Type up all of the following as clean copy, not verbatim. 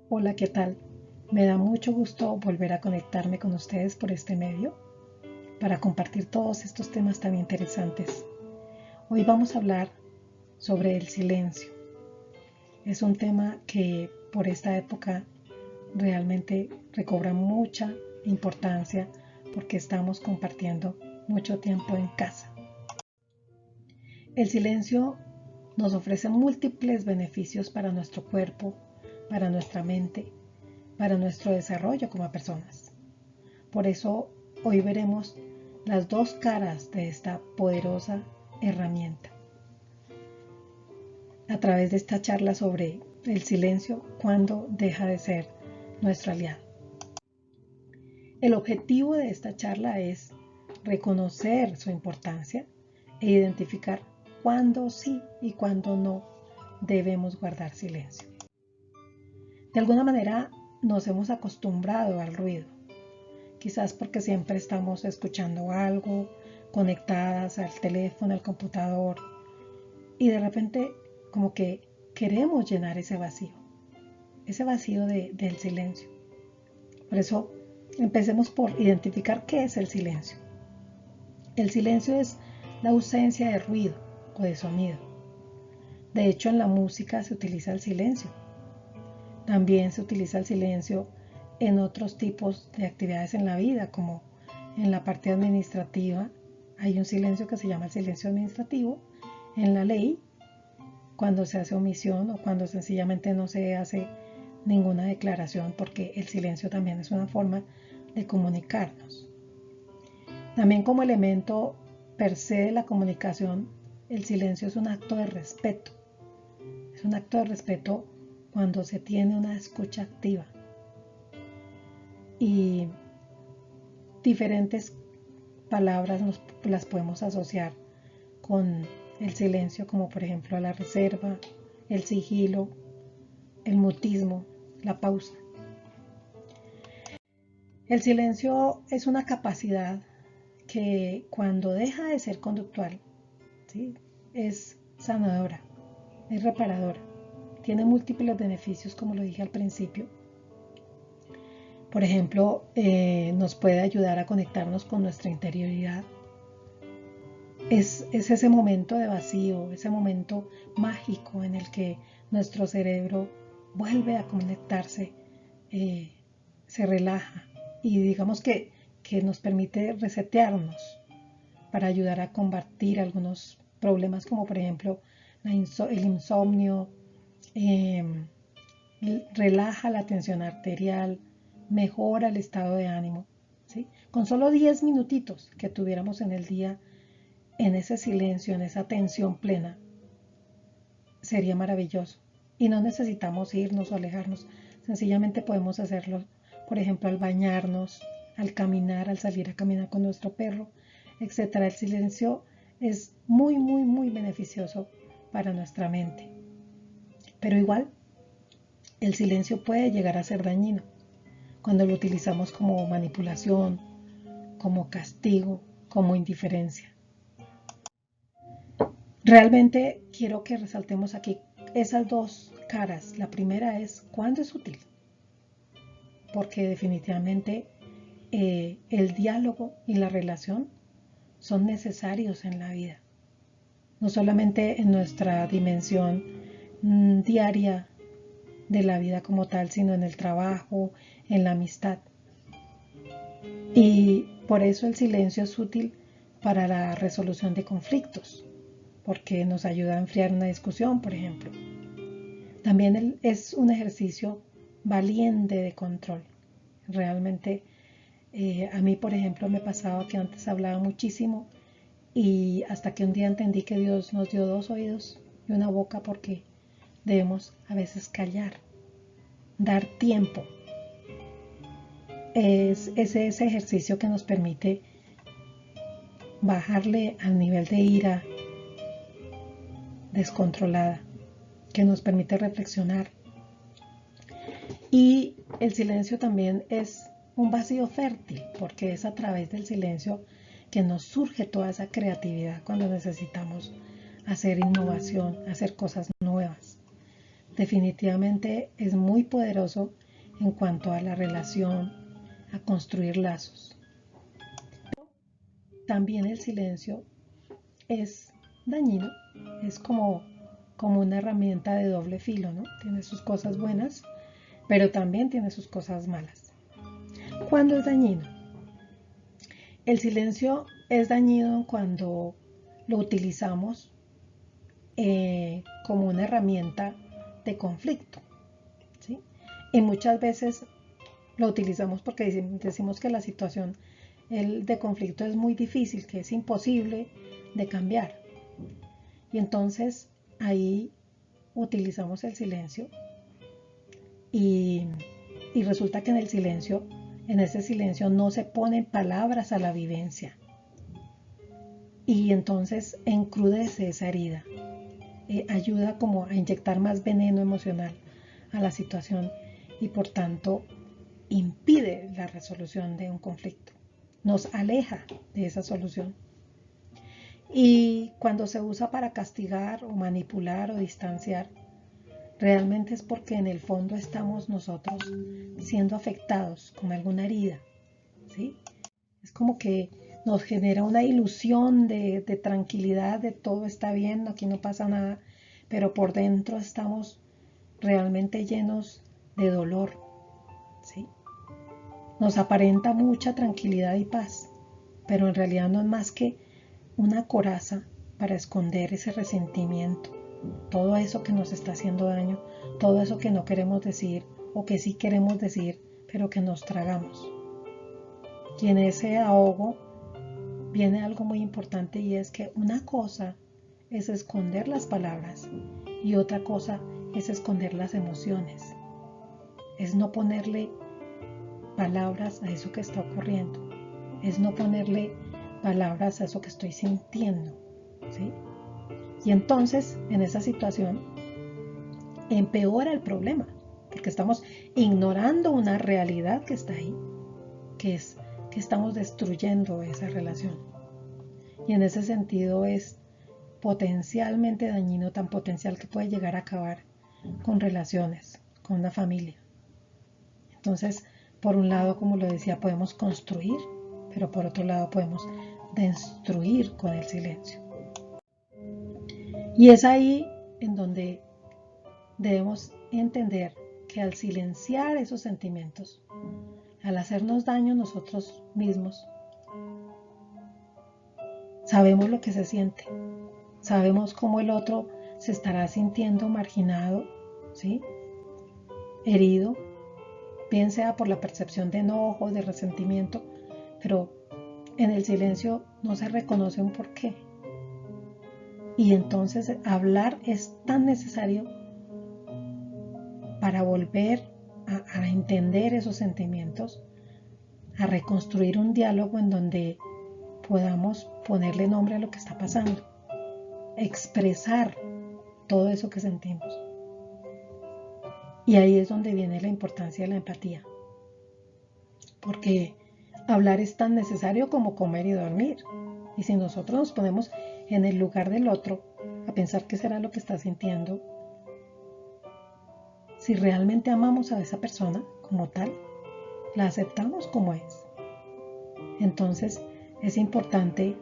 Hola, ¿qué tal? Me da mucho gusto volver a conectarme con ustedes por este medio para compartir todos estos temas tan interesantes. Hoy vamos a hablar sobre el silencio. Es un tema que por esta época realmente recobra mucha importancia porque estamos compartiendo mucho tiempo en casa. El silencio nos ofrece múltiples beneficios para nuestro cuerpo, para nuestra mente, para nuestro desarrollo como personas. Por eso hoy veremos las dos caras de esta poderosa herramienta. A través de esta charla sobre el silencio, cuando deja de ser nuestro aliado. El objetivo de esta charla es reconocer su importancia e identificar cuándo sí y cuándo no debemos guardar silencio. De alguna manera nos hemos acostumbrado al ruido, quizás porque siempre estamos escuchando algo, conectadas al teléfono, al computador, y de repente como que queremos llenar ese vacío del silencio. Por eso empecemos por identificar qué es el silencio. El silencio es la ausencia de ruido o de sonido. De hecho, en la música se utiliza el silencio. También se utiliza el silencio en otros tipos de actividades en la vida, como en la parte administrativa. Hay un silencio que se llama el silencio administrativo. En la ley, cuando se hace omisión o cuando sencillamente no se hace ninguna declaración, porque el silencio también es una forma de comunicarnos. También como elemento per se de la comunicación, el silencio es un acto de respeto. Es un acto de respeto cuando se tiene una escucha activa. Y diferentes palabras las podemos asociar con el silencio, como por ejemplo la reserva, el sigilo, el mutismo, la pausa. El silencio es una capacidad que cuando deja de ser conductual, ¿sí?, es sanadora, es reparadora, tiene múltiples beneficios, como lo dije al principio. Por ejemplo, nos puede ayudar a conectarnos con nuestra interioridad. Es ese momento de vacío, ese momento mágico en el que nuestro cerebro vuelve a conectarse, se relaja y digamos que nos permite resetearnos para ayudar a combatir algunos problemas como por ejemplo el insomnio, relaja la tensión arterial, mejora el estado de ánimo, ¿sí? Con solo 10 minutitos que tuviéramos en el día, en ese silencio, en esa atención plena, sería maravilloso. Y no necesitamos irnos o alejarnos, sencillamente podemos hacerlo, por ejemplo, al bañarnos, al caminar, al salir a caminar con nuestro perro, etc. El silencio es muy, muy, muy beneficioso para nuestra mente. Pero igual, el silencio puede llegar a ser dañino cuando lo utilizamos como manipulación, como castigo, como indiferencia. Realmente quiero que resaltemos aquí esas dos caras. La primera es cuándo es útil, porque definitivamente el diálogo y la relación son necesarios en la vida, no solamente en nuestra dimensión diaria de la vida como tal, sino en el trabajo, en la amistad. Y por eso el silencio es útil para la resolución de conflictos, porque nos ayuda a enfriar una discusión, por ejemplo. También es un ejercicio valiente de control. Realmente a mí, por ejemplo, me pasaba que antes hablaba muchísimo y hasta que un día entendí que Dios nos dio dos oídos y una boca porque debemos a veces callar, dar tiempo. Es ese ejercicio que nos permite bajarle al nivel de ira descontrolada, que nos permite reflexionar. Y el silencio también es un vacío fértil, porque es a través del silencio que nos surge toda esa creatividad cuando necesitamos hacer innovación, hacer cosas nuevas. definitivamente es muy poderoso en cuanto a la relación, a construir lazos. También el silencio es dañino, es como una herramienta de doble filo, ¿no? Tiene sus cosas buenas, pero también tiene sus cosas malas. ¿Cuándo es dañino? El silencio es dañino cuando lo utilizamos como una herramienta de conflicto, ¿sí? Y muchas veces lo utilizamos porque decimos que la situación de conflicto es muy difícil, que es imposible de cambiar. Y entonces ahí utilizamos el silencio y resulta que en ese silencio no se ponen palabras a la vivencia. Y entonces encrudece esa herida, ayuda como a inyectar más veneno emocional a la situación y por tanto impide la resolución de un conflicto, nos aleja de esa solución. Y cuando se usa para castigar o manipular o distanciar, realmente es porque en el fondo estamos nosotros siendo afectados con alguna herida, ¿sí? Es como que nos genera una ilusión de tranquilidad, de todo está bien, aquí no pasa nada, pero por dentro estamos realmente llenos de dolor, ¿sí? Nos aparenta mucha tranquilidad y paz, pero en realidad no es más que una coraza para esconder ese resentimiento, todo eso que nos está haciendo daño, todo eso que no queremos decir o que sí queremos decir, pero que nos tragamos. Y en ese ahogo viene algo muy importante y es que una cosa es esconder las palabras y otra cosa es esconder las emociones. Es no ponerle palabras a eso que está ocurriendo. Es no ponerle palabras a eso que estoy sintiendo, ¿sí? Y entonces, en esa situación, empeora el problema, porque estamos ignorando una realidad que está ahí, que es que estamos destruyendo esa relación. Y en ese sentido es potencialmente dañino, tan potencial que puede llegar a acabar con relaciones, con una familia. Entonces, por un lado, como lo decía, podemos construir, pero por otro lado podemos destruir con el silencio. Y es ahí en donde debemos entender que al silenciar esos sentimientos, al hacernos daño nosotros mismos, sabemos lo que se siente, sabemos cómo el otro se estará sintiendo marginado, ¿sí? Herido, bien sea por la percepción de enojo, de resentimiento, pero en el silencio no se reconoce un porqué. Y entonces hablar es tan necesario para volver a entender esos sentimientos, a reconstruir un diálogo en donde podamos ponerle nombre a lo que está pasando, expresar todo eso que sentimos. Y ahí es donde viene la importancia de la empatía, porque hablar es tan necesario como comer y dormir. Y si nosotros nos ponemos en el lugar del otro a pensar qué será lo que está sintiendo, si realmente amamos a esa persona como tal, la aceptamos como es. Entonces es importante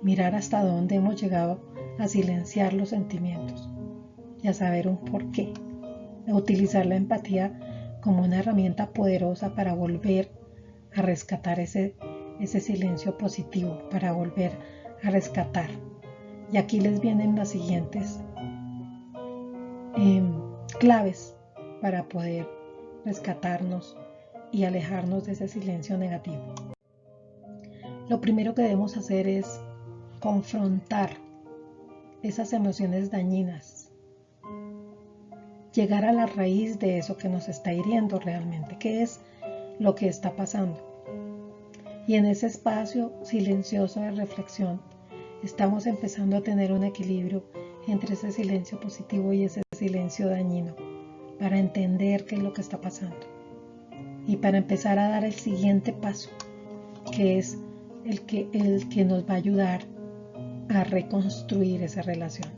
mirar hasta dónde hemos llegado a silenciar los sentimientos y a saber un porqué, a utilizar la empatía como una herramienta poderosa para volver a rescatar ese silencio positivo, para volver a rescatar. Y aquí les vienen las siguientes claves para poder rescatarnos y alejarnos de ese silencio negativo. Lo primero que debemos hacer es confrontar esas emociones dañinas, llegar a la raíz de eso que nos está hiriendo realmente, qué es lo que está pasando. Y en ese espacio silencioso de reflexión estamos empezando a tener un equilibrio entre ese silencio positivo y ese silencio dañino, para entender qué es lo que está pasando y para empezar a dar el siguiente paso, que es el que nos va a ayudar a reconstruir esa relación.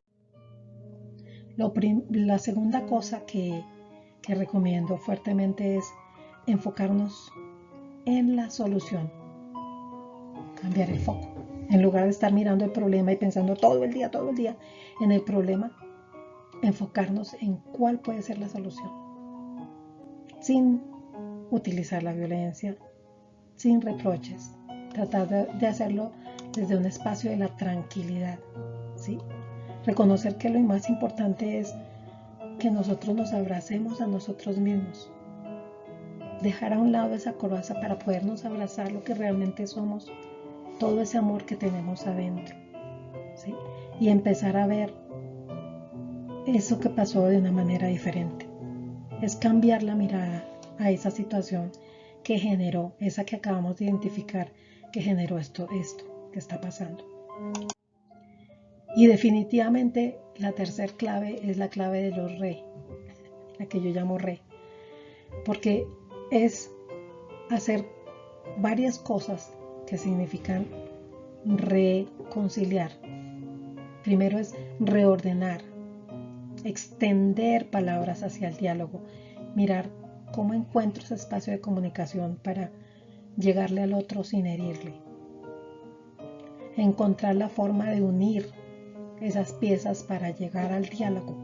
La segunda cosa que recomiendo fuertemente es enfocarnos en la solución, cambiar el foco. En lugar de estar mirando el problema y pensando todo el día en el problema, enfocarnos en cuál puede ser la solución, sin utilizar la violencia, sin reproches, tratar de hacerlo desde un espacio de la tranquilidad, ¿sí? Reconocer que lo más importante es que nosotros nos abracemos a nosotros mismos, dejar a un lado esa coraza para podernos abrazar lo que realmente somos, todo ese amor que tenemos adentro, ¿sí? Y empezar a ver eso que pasó de una manera diferente. Es cambiar la mirada a esa situación que generó, esa que acabamos de identificar, que generó esto que está pasando. Y definitivamente la tercer clave es la clave de los re, la que yo llamo re, porque es hacer varias cosas que significan reconciliar. Primero es reordenar, extender palabras hacia el diálogo, mirar cómo encuentro ese espacio de comunicación para llegarle al otro sin herirle. Encontrar la forma de unir esas piezas para llegar al diálogo.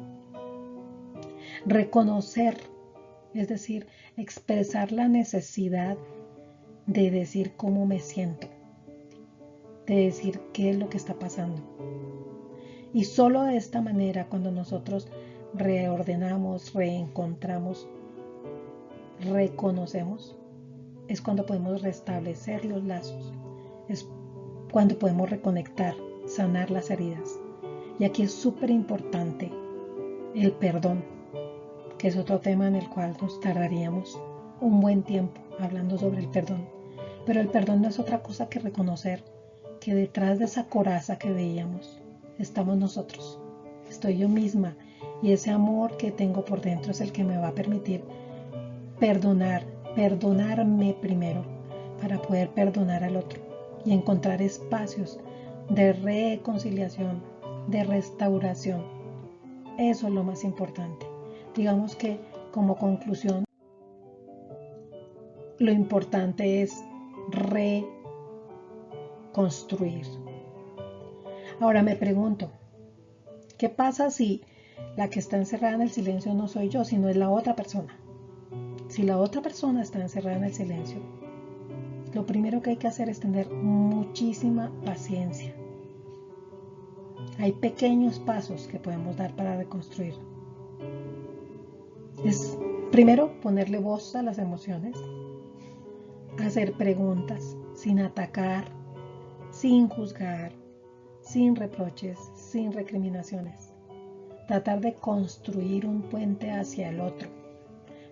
Reconocer, es decir, expresar la necesidad de decir cómo me siento, de decir qué es lo que está pasando. Y solo de esta manera, cuando nosotros reordenamos, reencontramos, reconocemos, es cuando podemos restablecer los lazos, es cuando podemos reconectar, sanar las heridas. Y aquí es súper importante el perdón, que es otro tema en el cual nos tardaríamos un buen tiempo hablando sobre el perdón. Pero el perdón no es otra cosa que reconocer que detrás de esa coraza que veíamos estamos nosotros, estoy yo misma, y ese amor que tengo por dentro es el que me va a permitir perdonarme primero para poder perdonar al otro y encontrar espacios de reconciliación, de restauración. Eso es lo más importante. Digamos que como conclusión, lo importante es reconstruir. Ahora me pregunto, ¿qué pasa si la que está encerrada en el silencio no soy yo, sino es la otra persona? Si la otra persona está encerrada en el silencio, lo primero que hay que hacer es tener muchísima paciencia. Hay pequeños pasos que podemos dar para reconstruir. Es primero ponerle voz a las emociones, hacer preguntas sin atacar, sin juzgar, sin reproches, sin recriminaciones. Tratar de construir un puente hacia el otro,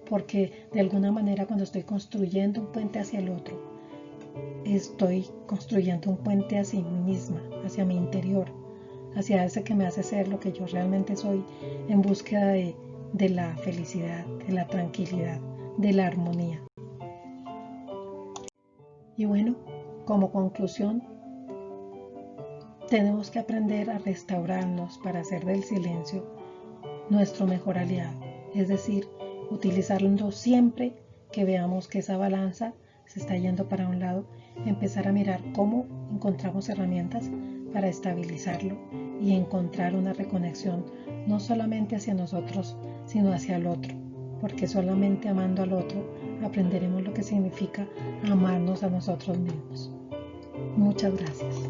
porque de alguna manera cuando estoy construyendo un puente hacia el otro, estoy construyendo un puente hacia mí misma, hacia mi interior, hacia ese que me hace ser lo que yo realmente soy, en búsqueda de la felicidad, de la tranquilidad, de la armonía. Y bueno, como conclusión, tenemos que aprender a restaurarnos para hacer del silencio nuestro mejor aliado, es decir, utilizarlo siempre que veamos que esa balanza se está yendo para un lado, empezar a mirar cómo encontramos herramientas para estabilizarlo y encontrar una reconexión no solamente hacia nosotros, sino hacia el otro, porque solamente amando al otro aprenderemos lo que significa amarnos a nosotros mismos. Muchas gracias.